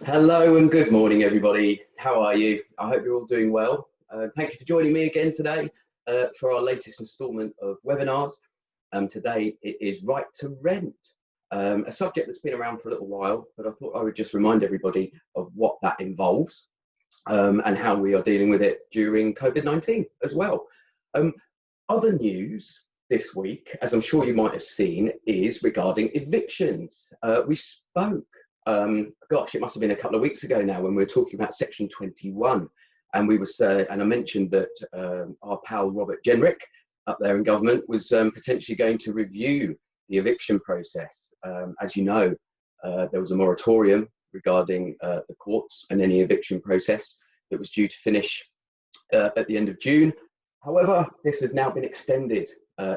Hello and good morning, everybody. How are you? I hope you're all doing well. Thank you for joining me again today for our latest instalment of webinars. Today it is right to rent, a subject that's been around for a little while, but I thought I would just remind everybody of what that involves and how we are dealing with it during COVID-19 as well. Other news this week, as I'm sure you might have seen, is regarding evictions. We spoke gosh, it must have been a couple of weeks ago now when we were talking about Section 21, and and I mentioned that our pal Robert Jenrick up there in government was potentially going to review the eviction process. As you know, there was a moratorium regarding the courts and any eviction process that was due to finish at the end of June. However, this has now been extended.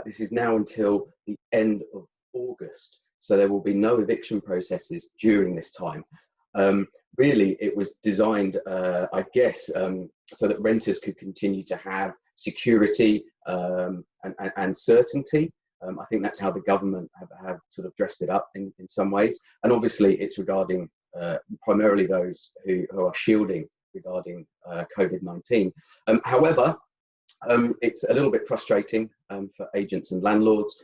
This is now until the end of August. So there will be no eviction processes during this time. Really, it was designed, I guess, so that renters could continue to have security and certainty. I think that's how the government have sort of dressed it up in some ways. And obviously, it's regarding primarily those who are shielding regarding COVID-19. However, it's a little bit frustrating for agents and landlords.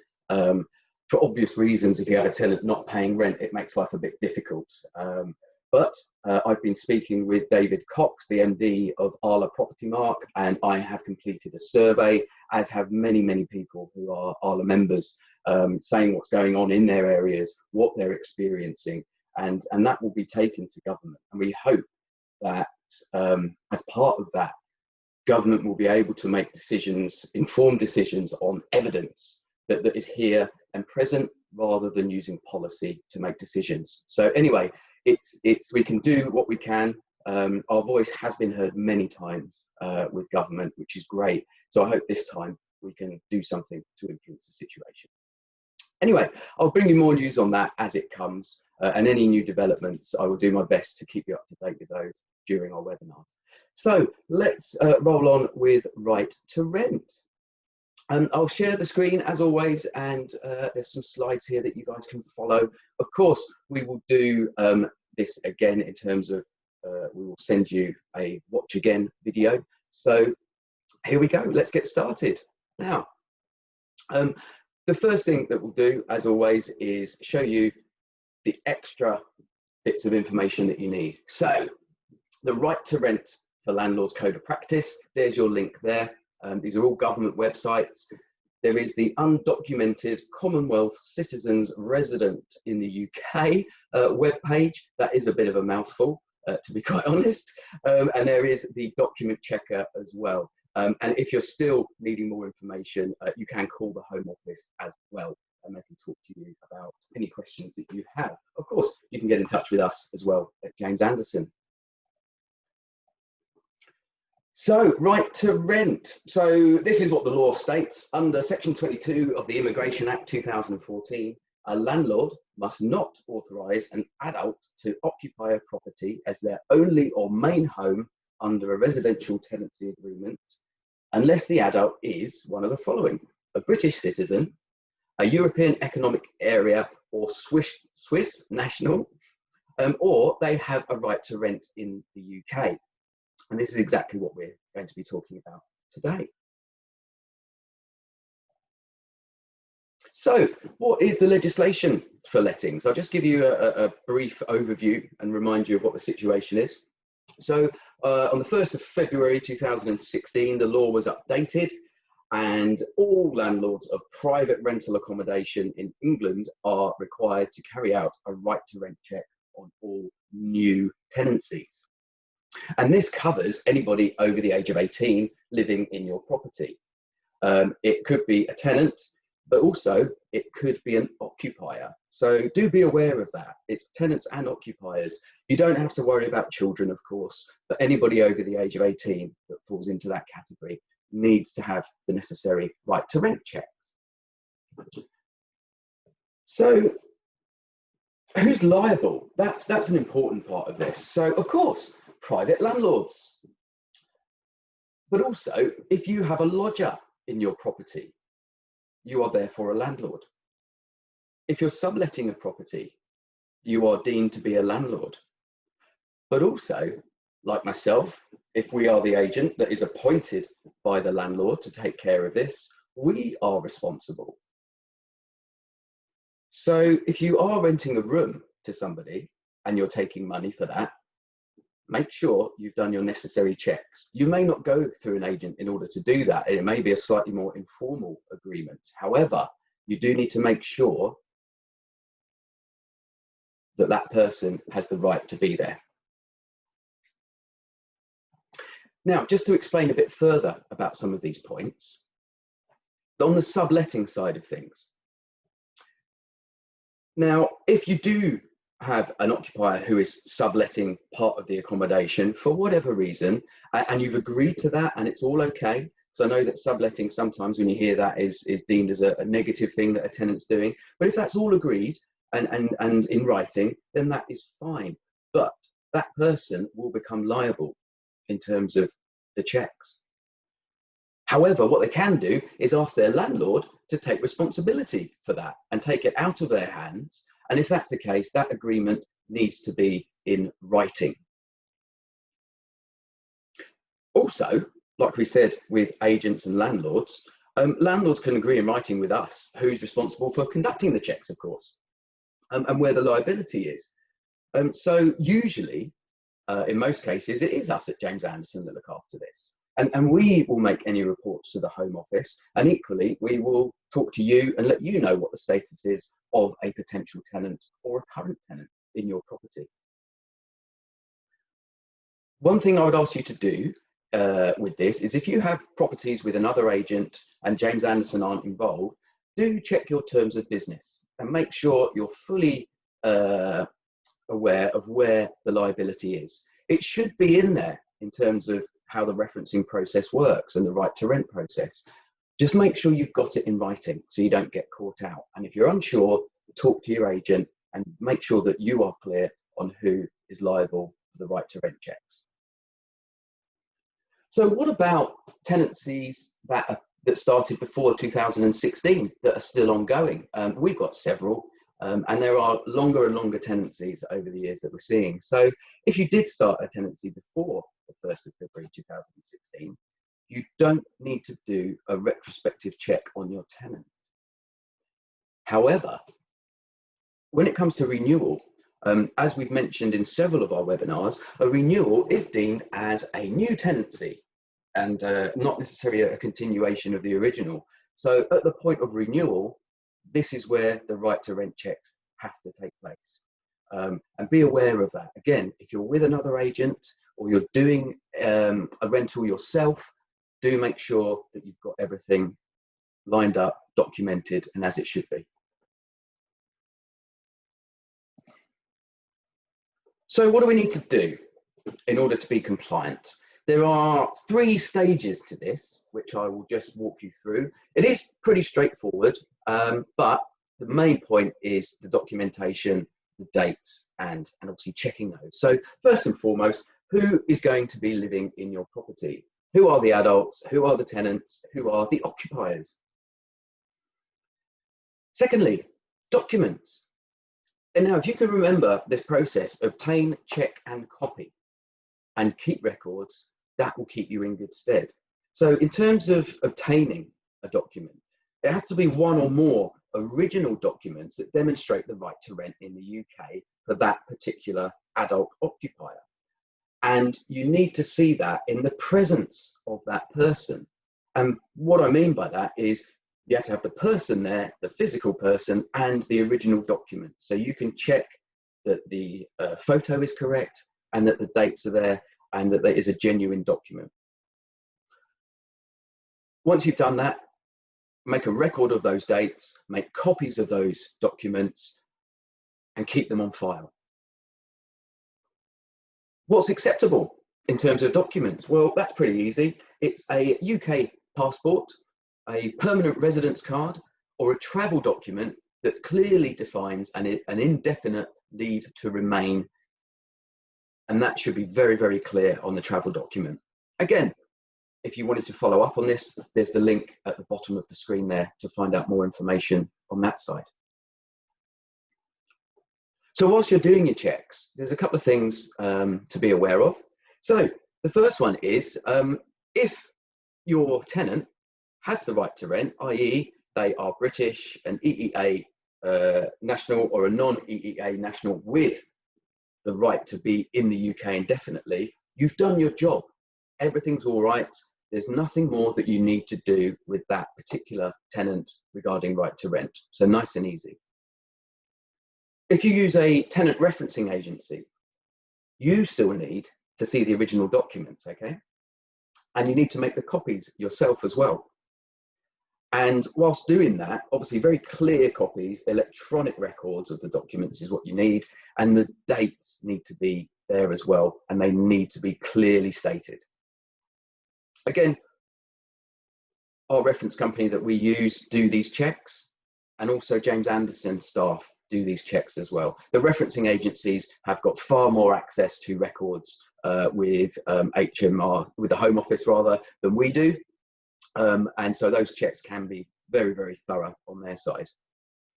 For obvious reasons, if you have a tenant not paying rent, it makes life a bit difficult. But I've been speaking with David Cox, the MD of Arla Property Mark, and I have completed a survey, as have many people who are Arla members, saying what's going on in their areas, what they're experiencing, and that will be taken to government. And we hope that as part of that, government will be able to make decisions, informed decisions on evidence that is here and present, rather than using policy to make decisions. So anyway, we can do what we can. Our voice has been heard many times with government, which is great. So I hope this time we can do something to influence the situation. Anyway, I'll bring you more news on that as it comes, and any new developments, I will do my best to keep you up to date with those during our webinars. So let's roll on with right to rent. I'll share the screen as always, and there's some slides here that you guys can follow. Of course, we will do this again in terms of, we will send you a watch again video. So here we go, let's get started. Now, the first thing that we'll do, as always, is show you the extra bits of information that you need. So the right to rent for Landlords Code of Practice, there's your link there. These are all government websites. There is the Undocumented Commonwealth Citizens Resident in the UK webpage. That is a bit of a mouthful, to be quite honest. And there is the document checker as well. And if you're still needing more information, you can call the Home Office as well, and they can talk to you about any questions that you have. Of course, you can get in touch with us as well at James Anderson. So, right to rent. So this is what the law states. Under Section 22 of the Immigration Act 2014, a landlord must not authorise an adult to occupy a property as their only or main home under a residential tenancy agreement, unless the adult is one of the following: a British citizen, a European Economic Area or Swiss national, or they have a right to rent in the UK. And this is exactly what we're going to be talking about today. So what is the legislation for lettings? I'll just give you a brief overview and remind you of what the situation is. So on the 1st of February 2016, the law was updated, and all landlords of private rental accommodation in England are required to carry out a right to rent check on all new tenancies. And this covers anybody over the age of 18 living in your property. It could be a tenant, but also it could be an occupier. So do be aware of that. It's tenants and occupiers. You don't have to worry about children, of course, but anybody over the age of 18 that falls into that category needs to have the necessary right to rent checks. So who's liable? That's an important part of this. So of course, private landlords. But also, if you have a lodger in your property, you are therefore a landlord. If you're subletting a property, you are deemed to be a landlord. But also, like myself, if we are the agent that is appointed by the landlord to take care of this, we are responsible. So if you are renting a room to somebody and you're taking money for that, make sure you've done your necessary checks. You may not go through an agent in order to do that. It may be a slightly more informal agreement. However, you do need to make sure that that person has the right to be there. Now, just to explain a bit further about some of these points, on the subletting side of things. Now, if you do have an occupier who is subletting part of the accommodation for whatever reason, and you've agreed to that and it's all okay. So I know that subletting sometimes when you hear that is deemed as a negative thing that a tenant's doing. But if that's all agreed and in writing, then that is fine. But that person will become liable in terms of the checks. However, what they can do is ask their landlord to take responsibility for that and take it out of their hands. And if that's the case, that agreement needs to be in writing. Also, like we said with agents and landlords, landlords can agree in writing with us who's responsible for conducting the checks, of course, and where the liability is. So usually, in most cases, it is us at James Anderson that look after this. And we will make any reports to the Home Office, and equally we will talk to you and let you know what the status is of a potential tenant or a current tenant in your property. One thing I would ask you to do with this is, if you have properties with another agent and James Anderson aren't involved, do check your terms of business and make sure you're fully aware of where the liability is. It should be in there in terms of how the referencing process works and the right to rent process. Just make sure you've got it in writing so you don't get caught out. And if you're unsure, talk to your agent and make sure that you are clear on who is liable for the right to rent checks. So what about tenancies that started before 2016 that are still ongoing? We've got several, and there are longer and longer tenancies over the years that we're seeing. So if you did start a tenancy before the 1st of February 2016, you don't need to do a retrospective check on your tenant. However, when it comes to renewal, as we've mentioned in several of our webinars, a renewal is deemed as a new tenancy and not necessarily a continuation of the original. So at the point of renewal, this is where the right to rent checks have to take place. And be aware of that. Again, if you're with another agent or you're doing a rental yourself, do make sure that you've got everything lined up, documented, and as it should be. So what do we need to do in order to be compliant? There are 3 stages to this, which I will just walk you through. It is pretty straightforward, but the main point is the documentation, the dates, and obviously checking those. So first and foremost, who is going to be living in your property? Who are the adults? Who are the tenants? Who are the occupiers? Secondly, documents. And now, if you can remember this process, obtain, check, and copy, and keep records, that will keep you in good stead. So in terms of obtaining a document, it has to be one or more original documents that demonstrate the right to rent in the UK for that particular adult occupier. And you need to see that in the presence of that person. And what I mean by that is you have to have the person there, the physical person, and the original document. So you can check that the photo is correct and that the dates are there and that there is a genuine document. Once you've done that, make a record of those dates, make copies of those documents, and keep them on file. What's acceptable in terms of documents? Well, that's pretty easy. It's a UK passport, a permanent residence card, or a travel document that clearly defines an indefinite leave to remain. And that should be very, very clear on the travel document. Again, if you wanted to follow up on this, there's the link at the bottom of the screen there to find out more information on that side. So whilst you're doing your checks, there's a couple of things to be aware of. So the first one is if your tenant has the right to rent, i.e. they are British, an EEA national or a non-EEA national with the right to be in the UK indefinitely, you've done your job. Everything's all right. There's nothing more that you need to do with that particular tenant regarding right to rent. So nice and easy. If you use a tenant referencing agency, you still need to see the original documents, okay? And you need to make the copies yourself as well. And whilst doing that, obviously very clear copies, electronic records of the documents is what you need, and the dates need to be there as well, and they need to be clearly stated. Again, our reference company that we use do these checks, and also James Anderson staff do these checks as well. The referencing agencies have got far more access to records with HMR, with the Home Office rather, than we do. And so those checks can be very, very thorough on their side.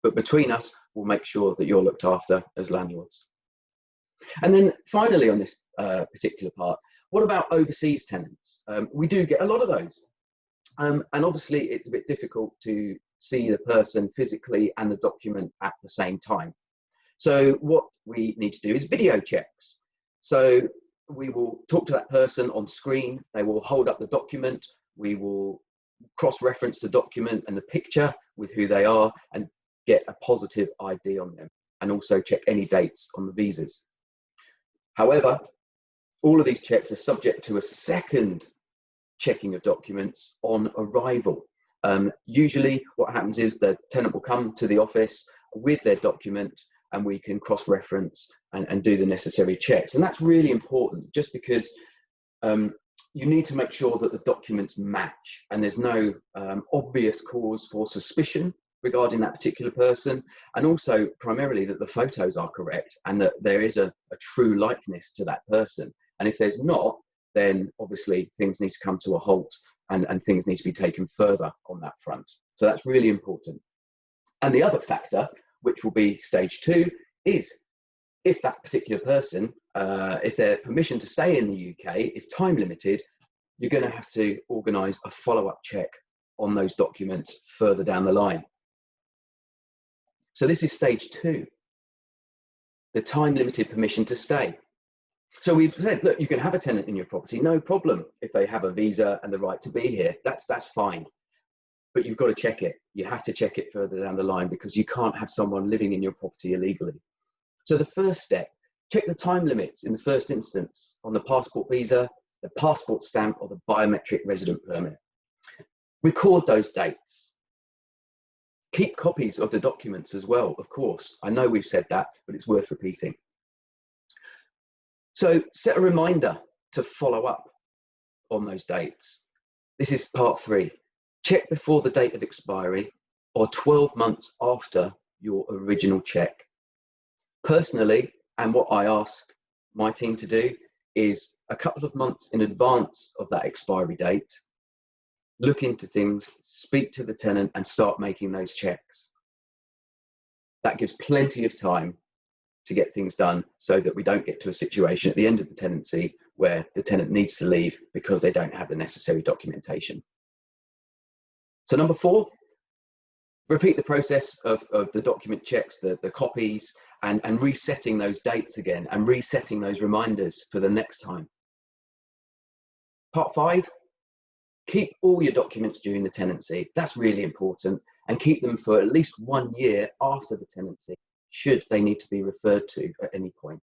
But between us, we'll make sure that you're looked after as landlords. And then finally on this particular part, what about overseas tenants? We do get a lot of those. And obviously it's a bit difficult to see the person physically and the document at the same time. So what we need to do is video checks. So we will talk to that person on screen, they will hold up the document, we will cross-reference the document and the picture with who they are and get a positive ID on them, and also check any dates on the visas. However, all of these checks are subject to a second checking of documents on arrival. Usually what happens is the tenant will come to the office with their document and we can cross-reference and do the necessary checks. And that's really important, just because you need to make sure that the documents match and there's no obvious cause for suspicion regarding that particular person, and also primarily that the photos are correct and that there is a true likeness to that person. And if there's not, then obviously things need to come to a halt and things need to be taken further on that front. So that's really important. And the other factor, which will be stage 2, is if that particular person, if their permission to stay in the UK is time limited, you're going to have to organise a follow-up check on those documents further down the line. So this is stage 2, the time limited permission to stay. So we've said, look, you can have a tenant in your property, no problem, if they have a visa and the right to be here, that's fine. But you've got to check it. You have to check it further down the line, because you can't have someone living in your property illegally. So the first step, check the time limits in the first instance on the passport visa, the passport stamp, or the biometric resident permit. Record those dates. Keep copies of the documents as well, of course. I know we've said that, but it's worth repeating. So set a reminder to follow up on those dates. This is part 3. Check before the date of expiry or 12 months after your original check. Personally, and what I ask my team to do, is a couple of months in advance of that expiry date, look into things, speak to the tenant and start making those checks. That gives plenty of time to get things done so that we don't get to a situation at the end of the tenancy where the tenant needs to leave because they don't have the necessary documentation. So number 4, repeat the process of the document checks, the copies, and resetting those dates again and resetting those reminders for the next time. Part 5, keep all your documents during the tenancy. That's really important, and keep them for at least 1 year after the tenancy, should they need to be referred to at any point.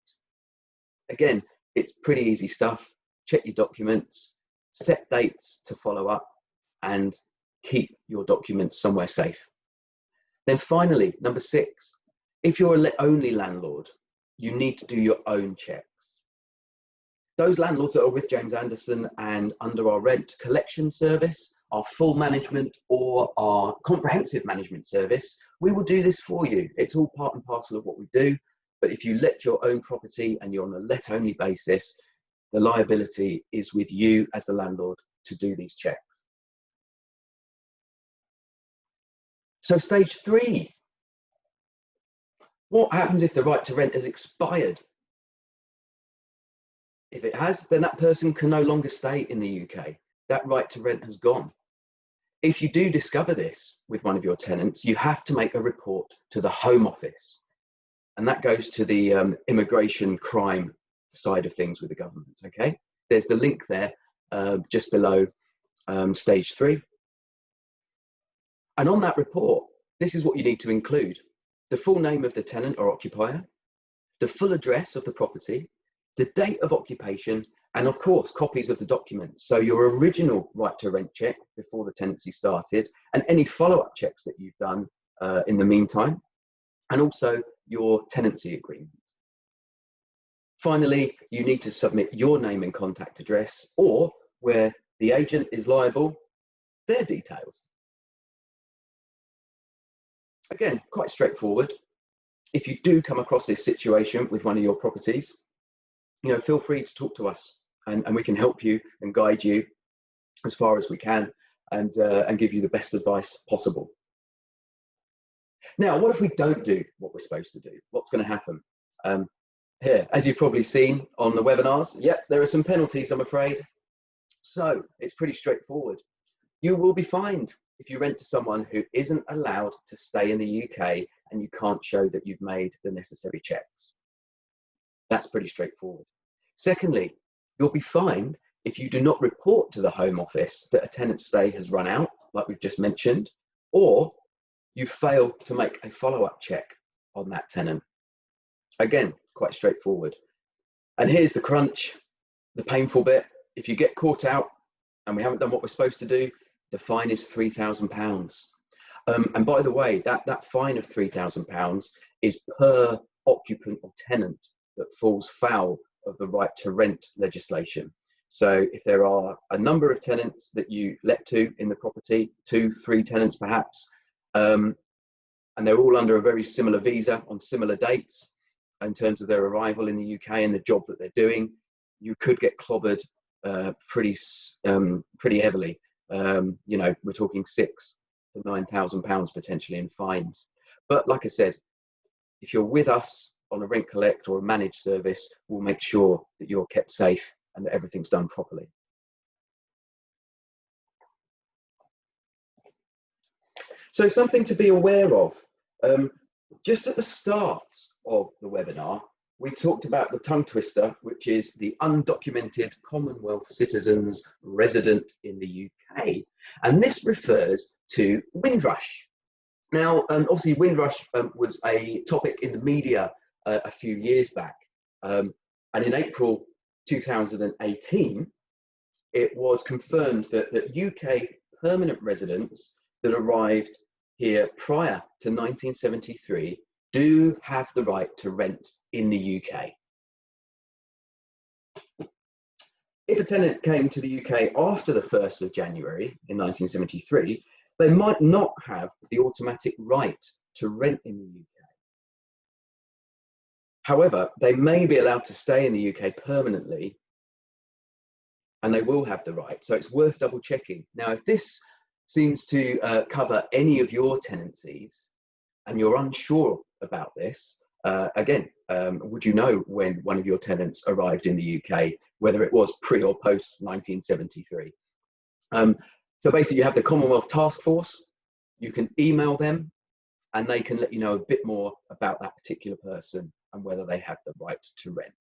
Again, it's pretty easy stuff. Check your documents, set dates to follow up, and keep your documents somewhere safe. Then finally, number 6, if you're a let-only landlord, you need to do your own checks. Those landlords that are with James Anderson and under our rent collection service, our full management or our comprehensive management service, we will do this for you. It's all part and parcel of what we do. But if you let your own property and you're on a let-only basis, the liability is with you as the landlord to do these checks. So stage 3, What happens if the right to rent has expired? If it has, then that person can no longer stay in the UK. That right to rent has gone. If you do discover this with one of your tenants, you have to make a report to the Home Office. And that goes to the immigration crime side of things with the government, okay? There's the link there just below stage 3. And on that report, this is what you need to include: the full name of the tenant or occupier, the full address of the property, the date of occupation, and of course, copies of the documents. So your original right to rent check before the tenancy started, and any follow-up checks that you've done in the meantime, and also your tenancy agreement. Finally, you need to submit your name and contact address, or where the agent is liable, their details. Again, quite straightforward. If you do come across this situation with one of your properties, feel free to talk to us, and we can help you and guide you as far as we can, and give you the best advice possible. Now, what if we don't do what we're supposed to do? What's going to happen? Here, as you've probably seen on the webinars, yep, there are some penalties, I'm afraid. So it's pretty straightforward. You will be fined if you rent to someone who isn't allowed to stay in the UK and you can't show that you've made the necessary checks. That's pretty straightforward. Secondly, you'll be fined if you do not report to the Home Office that a tenant's stay has run out, like we've just mentioned, or you fail to make a follow-up check on that tenant. Again, quite straightforward. And here's the crunch, the painful bit. If you get caught out and we haven't done what we're supposed to do, the fine is £3,000. And by the way, that fine of £3,000 is per occupant or tenant that falls foul of the right to rent legislation. So if there are a number of tenants that you let to in the property, 2, 3 tenants perhaps, and they're all under a very similar visa on similar dates in terms of their arrival in the UK and the job that they're doing, you could get clobbered pretty heavily. We're talking £6,000 to £9,000 potentially in fines. But like I said, if you're with us on a rent collect or a managed service, we'll make sure that you're kept safe and that everything's done properly. So something to be aware of. Just at the start of the webinar, we talked about the tongue twister, which is the undocumented Commonwealth citizens resident in the UK. And this refers to Windrush. Now, obviously, Windrush was a topic in the media a few years back. And in April 2018, it was confirmed that UK permanent residents that arrived here prior to 1973 do have the right to rent in the UK. If a tenant came to the UK after the 1st of January in 1973, they might not have the automatic right to rent in the UK. However, they may be allowed to stay in the UK permanently, and they will have the right. So it's worth double checking. Now, if this seems to cover any of your tenancies and you're unsure about this, again, would you know when one of your tenants arrived in the UK, whether it was pre or post 1973? So basically you have the Commonwealth Task Force, you can email them and they can let you know a bit more about that particular person and whether they have the right to rent.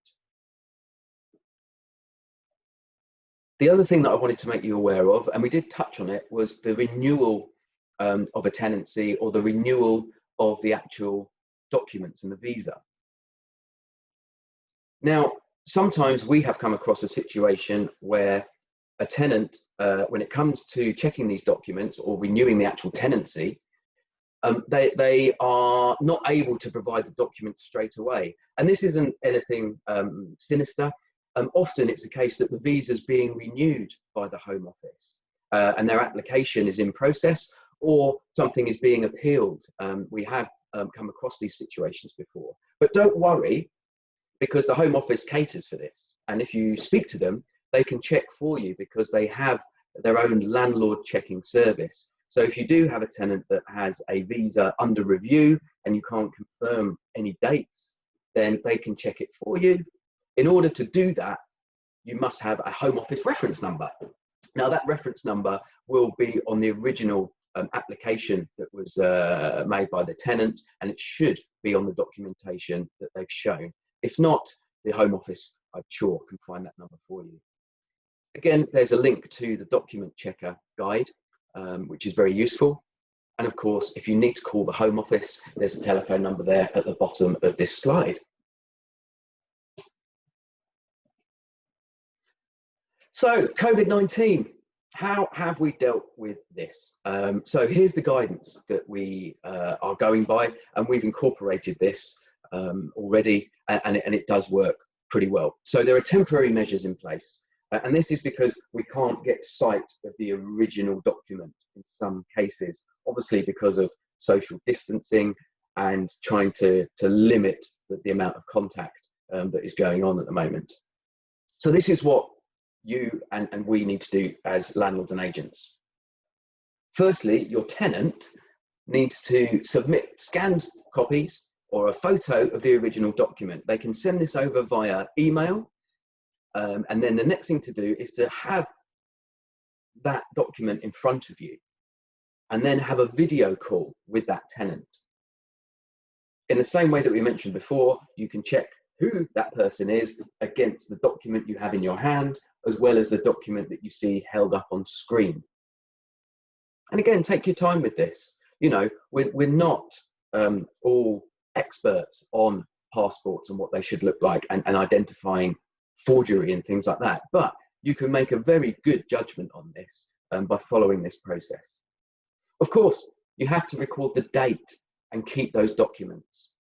The other thing that I wanted to make you aware of, and we did touch on it, was the renewal of a tenancy or the renewal of the actual documents and the visa. Now, sometimes we have come across a situation where a tenant, when it comes to checking these documents or renewing the actual tenancy, they are not able to provide the documents straight away. And this isn't anything sinister. Often it's a case that the visa is being renewed by the Home Office and their application is in process, or something is being appealed. We have come across these situations before. But don't worry, because the Home Office caters for this. And if you speak to them, they can check for you because they have their own landlord checking service. So if you do have a tenant that has a visa under review and you can't confirm any dates, then they can check it for you. In order to do that, you must have a Home Office reference number. Now that reference number will be on the original application that was made by the tenant, and it should be on the documentation that they've shown. If not, the Home Office, I'm sure, can find that number for you. Again, there's a link to the document checker guide, which is very useful. And of course, if you need to call the Home Office, there's a telephone number there at the bottom of this slide. So COVID-19, how have we dealt with this? So here's the guidance that we are going by, and we've incorporated this already, and it does work pretty well. So there are temporary measures in place, and this is because we can't get sight of the original document in some cases, obviously because of social distancing and trying to limit the amount of contact that is going on at the moment. So this is what you and we need to do as landlords and agents. Firstly, your tenant needs to submit scanned copies or a photo of the original document. They can send this over via email, and then the next thing to do is to have that document in front of you and then have a video call with that tenant. In the same way that we mentioned before, you can check who that person is against the document you have in your hand, as well as the document that you see held up on screen. And again, take your time with this. You know, we're not all experts on passports and what they should look like, and identifying forgery and things like that. But you can make a very good judgment on this by following this process. Of course, you have to record the date and keep those documents.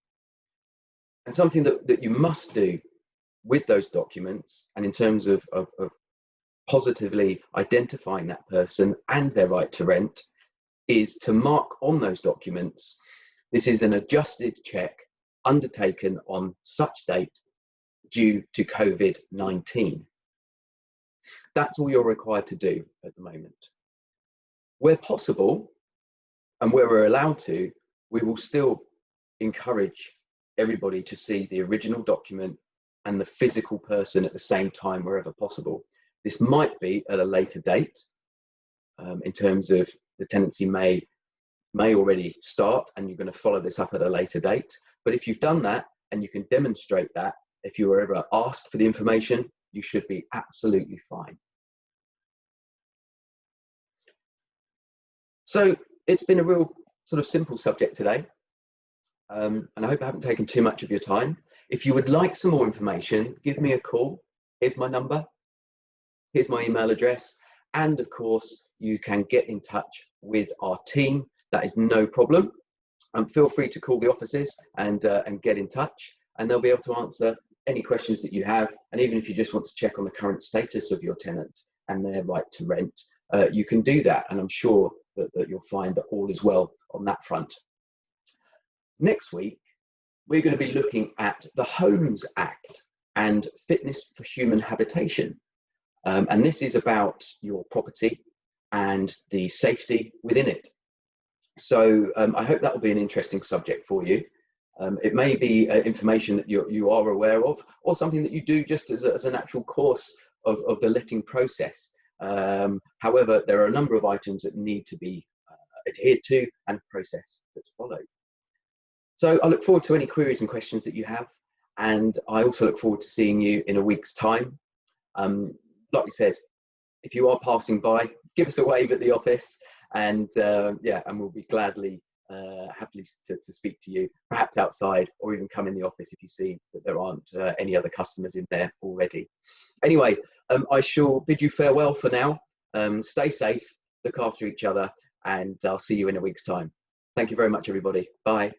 And something that you must do with those documents, and in terms of positively identifying that person and their right to rent, is to mark on those documents, this is an adjusted check undertaken on such date due to COVID-19. That's all you're required to do at the moment. Where possible, and where we're allowed to, we will still encourage everybody to see the original document and the physical person at the same time wherever possible. This might be at a later date, in terms of the tenancy may already start and you're going to follow this up at a later date. But if you've done that and you can demonstrate that, if you were ever asked for the information, you should be absolutely fine. So it's been a real sort of simple subject today, and I hope I haven't taken too much of your time. If you would like some more information, give me a call. Here's my number, here's my email address, and of course you can get in touch with our team. That is no problem. Feel free to call the offices and get in touch, and they'll be able to answer any questions that you have. And even if you just want to check on the current status of your tenant and their right to rent, you can do that, and I'm sure that you'll find that all is well on that front. Next week, we're going to be looking at the Homes Act and fitness for human habitation. And this is about your property and the safety within it. So I hope that will be an interesting subject for you. It may be information that you are aware of, or something that you do just as a natural course of the letting process. However, there are a number of items that need to be adhered to and a process that's followed. So I look forward to any queries and questions that you have, and I also look forward to seeing you in a week's time. Like we said, if you are passing by, give us a wave at the office, and yeah, and we'll be happily to speak to you, perhaps outside, or even come in the office if you see that there aren't any other customers in there already. Anyway, I shall bid you farewell for now. Stay safe, look after each other, and I'll see you in a week's time. Thank you very much, everybody. Bye.